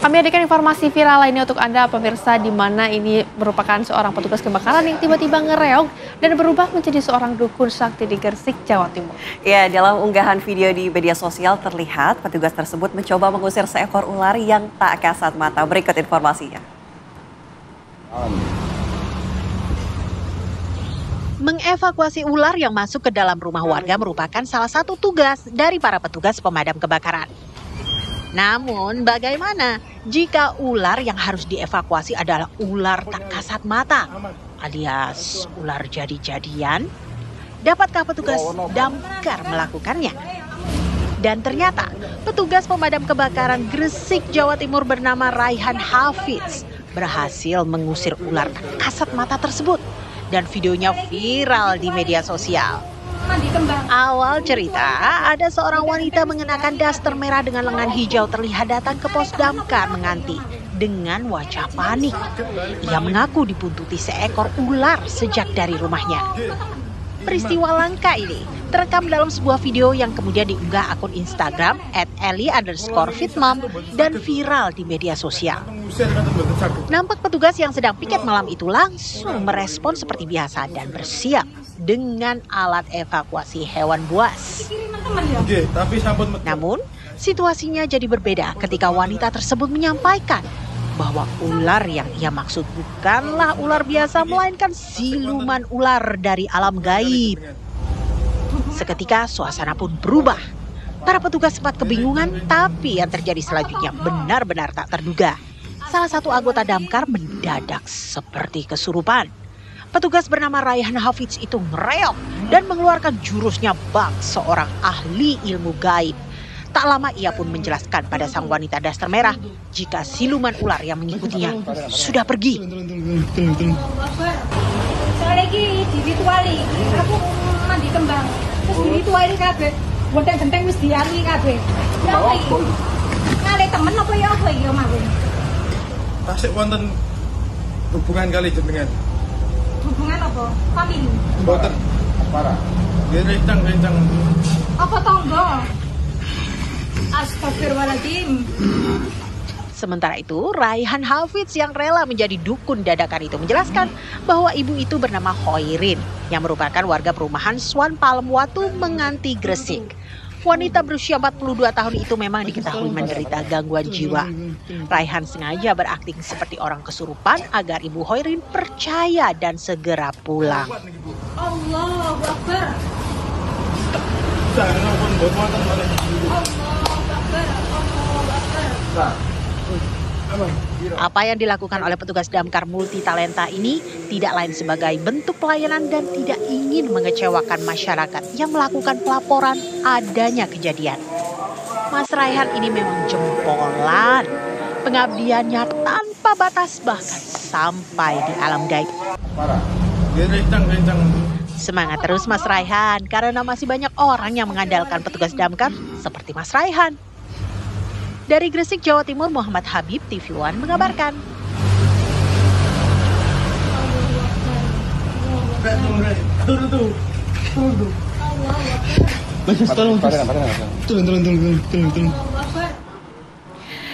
Kami hadirkan informasi viral lainnya untuk Anda pemirsa, di mana ini merupakan seorang petugas kebakaran yang tiba-tiba ngereog dan berubah menjadi seorang dukun sakti di Gresik, Jawa Timur. Ya, dalam unggahan video di media sosial terlihat petugas tersebut mencoba mengusir seekor ular yang tak kasat mata. Berikut informasinya. Mengevakuasi ular yang masuk ke dalam rumah warga merupakan salah satu tugas dari para petugas pemadam kebakaran. Namun bagaimana jika ular yang harus dievakuasi adalah ular tak kasat mata alias ular jadi-jadian? Dapatkah petugas damkar melakukannya? Dan ternyata petugas pemadam kebakaran Gresik, Jawa Timur bernama Raihan Hafiz berhasil mengusir ular tak kasat mata tersebut. Dan videonya viral di media sosial. Awal cerita, ada seorang wanita mengenakan daster merah dengan lengan hijau terlihat datang ke pos damkar menganti dengan wajah panik. Ia mengaku dipuntuti seekor ular sejak dari rumahnya. Peristiwa langka ini terekam dalam sebuah video yang kemudian diunggah akun Instagram @eli_fitmam dan viral di media sosial. Nampak petugas yang sedang piket malam itu langsung merespon seperti biasa dan bersiap dengan alat evakuasi hewan buas. Namun, situasinya jadi berbeda ketika wanita tersebut menyampaikan bahwa ular yang ia maksud bukanlah ular biasa, melainkan siluman ular dari alam gaib. Seketika suasana pun berubah. Para petugas sempat kebingungan, tapi yang terjadi selanjutnya benar-benar tak terduga. Salah satu anggota damkar mendadak seperti kesurupan. Petugas bernama Raihan Hafiz itu mereok dan mengeluarkan jurusnya bak seorang ahli ilmu gaib. Tak lama ia pun menjelaskan pada sang wanita daster merah jika siluman ular yang mengikutinya sudah pergi. Soalnya ini dirituali, aku mandi kembang, terus dirituali kabeh, genteng-genteng wis diami kabeh. Ya apa iki? Ngale temen apa ya mawon? Tasik wonten hubungan kali jenengan. Hubungan apa? Famili. Mboten. Parah. Nggih rencang-rencang. Apa tangga? Astagfirullahaladzim. Sementara itu, Raihan Hafiz yang rela menjadi dukun dadakan itu menjelaskan bahwa ibu itu bernama Hoirin yang merupakan warga perumahan Swan Palem Watu Menganti, Gresik. Wanita berusia 42 tahun itu memang diketahui menderita gangguan jiwa. Raihan sengaja berakting seperti orang kesurupan agar ibu Hoirin percaya dan segera pulang. Allahu Akbar. Apa yang dilakukan oleh petugas damkar multi talenta ini tidak lain sebagai bentuk pelayanan dan tidak ingin mengecewakan masyarakat yang melakukan pelaporan adanya kejadian. Mas Raihan ini memang jempolan, pengabdiannya tanpa batas bahkan sampai di alam gaib. Semangat terus Mas Raihan, karena masih banyak orang yang mengandalkan petugas damkar seperti Mas Raihan. Dari Gresik, Jawa Timur, Muhammad Habib, TV One mengabarkan.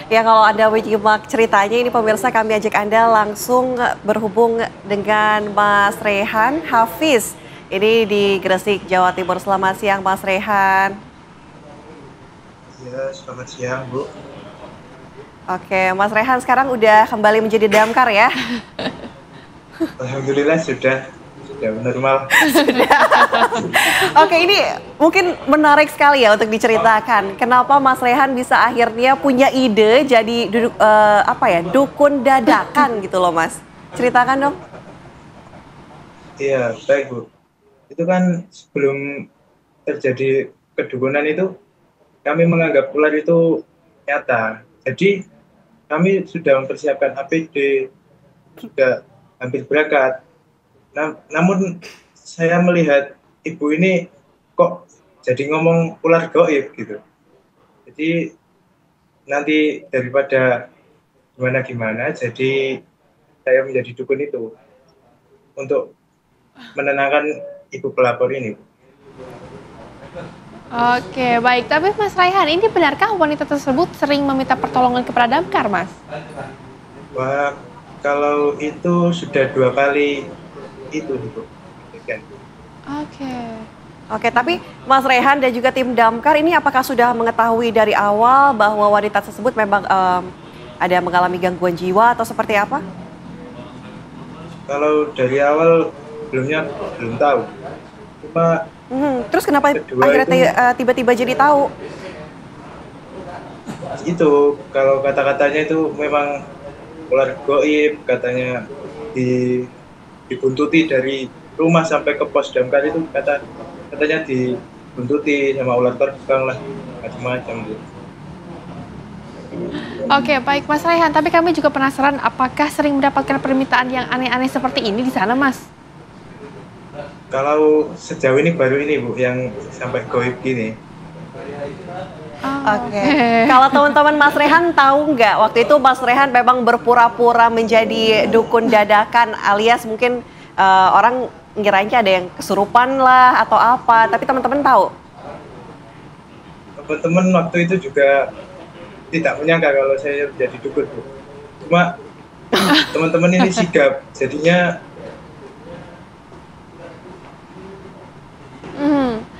Ya, kalau Anda menyimak ceritanya ini pemirsa, kami ajak Anda langsung berhubung dengan Mas Raihan Hafiz. Ini di Gresik, Jawa Timur. Selamat siang Mas Raihan. Ya, selamat siang Bu. Oke, Mas Raihan sekarang udah kembali menjadi damkar ya? Alhamdulillah sudah normal. Sudah. Oke, ini mungkin menarik sekali ya untuk diceritakan. Kenapa Mas Raihan bisa akhirnya punya ide jadi dukun dadakan gitu loh Mas? Ceritakan dong. Iya, baik Bu. Itu kan sebelum terjadi kedukunan itu, kami menganggap ular itu nyata. Jadi kami sudah mempersiapkan APD, sudah hampir berangkat. Namun saya melihat ibu ini kok jadi ngomong ular gaib gitu. Jadi nanti daripada gimana-gimana, jadi saya menjadi dukun itu untuk menenangkan ibu pelapor ini. Oke, baik. Tapi Mas Raihan, ini benarkah wanita tersebut sering meminta pertolongan kepada damkar, Mas? Wah, kalau itu sudah 2 kali itu, Bu. Demikian. Oke. Oke, tapi Mas Rehan dan juga tim damkar ini apakah sudah mengetahui dari awal bahwa wanita tersebut memang ada mengalami gangguan jiwa atau seperti apa? Kalau dari awal belum tahu. Cuma Terus kenapa kedua akhirnya itu- tiba-tiba jadi tahu? itu kalau kata-katanya itu memang ular goib, katanya dibuntuti dari rumah sampai ke pos damkar itu katanya dibuntuti sama ular terbang lah, macam-macam gitu. Oke, baik Mas Raihan. Tapi kami juga penasaran apakah sering mendapatkan permintaan yang aneh-aneh seperti ini di sana, Mas? Kalau sejauh ini baru ini, Bu, yang sampai goib gini. Oke. Kalau teman-teman Mas Rehan tahu nggak waktu itu Mas Rehan memang berpura-pura menjadi dukun dadakan alias mungkin orang ngiranya ada yang kesurupan lah atau apa, tapi teman-teman tahu? Teman-teman waktu itu juga tidak menyangka kalau saya jadi dukun, Bu. Cuma teman-teman ini sigap, jadinya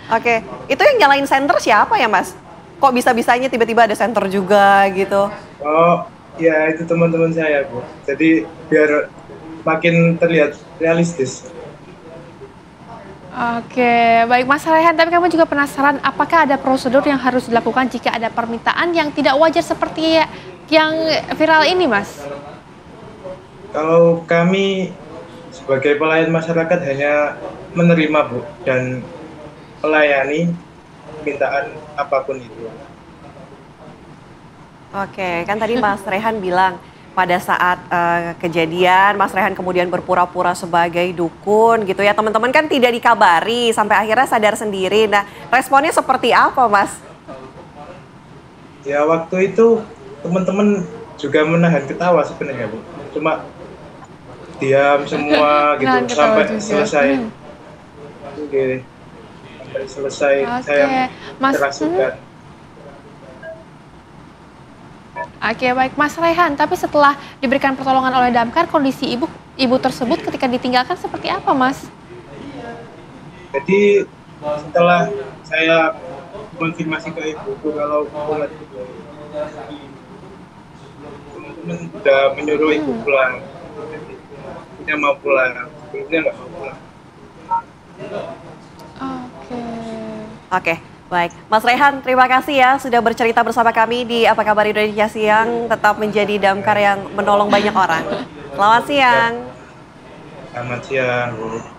Oke, itu yang nyalain senter siapa ya Mas? Kok bisa-bisanya tiba-tiba ada senter juga gitu? oh ya itu teman-teman saya, Bu. Jadi biar makin terlihat realistis. Oke, baik Mas Raihan. Tapi kami juga penasaran apakah ada prosedur yang harus dilakukan jika ada permintaan yang tidak wajar seperti yang viral ini, Mas? Kalau kami sebagai pelayan masyarakat hanya menerima, Bu, dan melayani permintaan apapun itu. Oke, kan tadi Mas Rehan bilang pada saat kejadian Mas Rehan kemudian berpura-pura sebagai dukun gitu ya. Teman-teman kan tidak dikabari sampai akhirnya sadar sendiri. Nah, responnya seperti apa, Mas? Ya waktu itu teman-teman juga menahan ketawa sebenarnya, Bu. Cuma diam semua gitu Nahan ketawa sampai juga. selesai. Oke. Sampai selesai Oke, saya Mas. menjelaskan. Oke, baik Mas Raihan. Tapi setelah diberikan pertolongan oleh damkar, kondisi ibu tersebut ketika ditinggalkan seperti apa, Mas? Jadi setelah saya konfirmasi ke ibuku kalau ular itu, teman-teman sudah menyuruh ibu pulang. Ibunya mau pulang, sebelumnya nggak mau pulang. Oke. Oke, baik. Mas Rehan, terima kasih ya sudah bercerita bersama kami di Apa Kabar Indonesia Siang. Tetap menjadi damkar yang menolong banyak orang. Selamat siang. Selamat siang, Bu.